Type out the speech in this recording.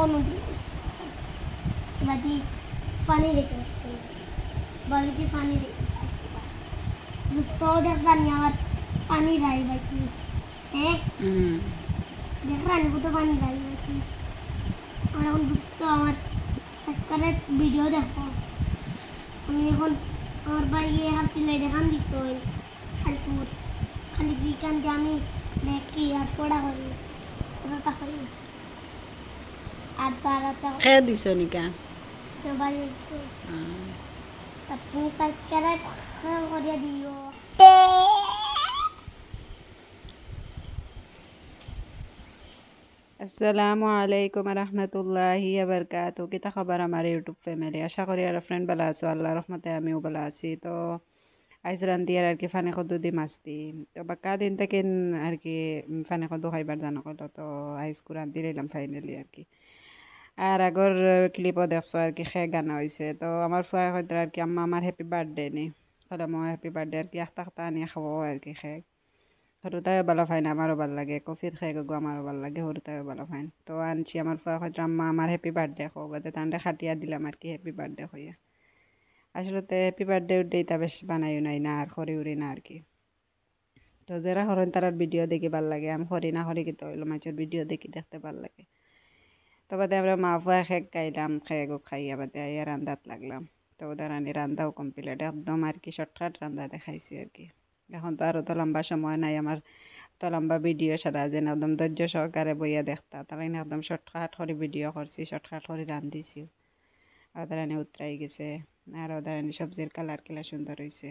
নদী বাদি পানি দেখতে বাড়িতে পানি দেখতে দুস্থ দেখলানি আমার পানি যাই বাকি হ্যাঁ দেখলানি কত পানি যাই বাকি আমার এখন দুস্থ আমার সাবস্ক্রাইব ভিডিও দেখো আমি এখন আমার ভাইকে হাসিলে দেখান দিত খালপুর খালি বিকান যে আমি দেখি আর ফোড়া করি কথা করি আর তারা খেয়ে দিছ নিকা তো ভাই তুমি সাবস্ক্রাইব করে দিও আসসালামু আলাইকুম রহমতুল্লাহি বরকাতু কিতা খবর আমার ইউটিউব ফ্যামিলি আশা করি আর ফ্রেন্ড ভালো আছো আল্লাহ রহমতে আমিও ভালো আছি তো আইস রান্ধি আর কি ফানি কদ্দু দি মাছ দি তো বাক্কা দিন থেকে আর কি ফানি কদ্দু খাইবার জানা করলো তো আইস কুরান দি লইলাম ফাইনালি আর কি আর আগর ক্লিপও দেখছো আর কি খে গানা হয়েছে তো আমার ফুয়া হয়তো আর কি আম্মা আমার হ্যাপি বার্থডে নি হলে মই হ্যাপি বার্থডে আর কি আখতা আখতা আনিয়ে খাবো আর কি খে সৰুতাইও ভালো ফাইন আমারও ভাল লাগে কফির খাই গো আমারও ভাল লাগে সৰুতাইও ভালো ফাইন তো আনছি আমার ফুয়া হয়তো আম্মা আমার হ্যাপি বার্থডে খো বাদে তান্ডে খাটিয়া দিলাম আর কি হ্যাপি বার্থডে হইয়া আসলে হ্যাপি বার্থডে উড্ডে তা বেশ বানাইও নাই না আর খরি উড়ি না আর কি তো যারা হরেন তারার ভিডিও দেখি ভাল লাগে আমি খরি না খরি কিন্তু হইলো মাছের ভিডিও দেখি দেখতে ভাল লাগে তো বাদে আমরা মা ফুয়া খেক খাইলাম খেয়ে গো খাইয়া বাদে আইয়া রান্দাত লাগলাম তো ওদের রানি রান্দাও কমপ্লিট একদম আর কি শর্টকাট রান্দা দেখাইছি আর কি এখন তো আর অত লম্বা সময় নাই আমার তো লম্বা ভিডিও সারা যেন একদম ধৈর্য সহকারে বইয়া দেখতা তাহলে একদম শর্টকাট করে ভিডিও করছি শর্টকাট করে রান্ধিছি ওদের রানি উতরাই গেছে আর ওদের রানি সবজির কালার কিলা সুন্দর হয়েছে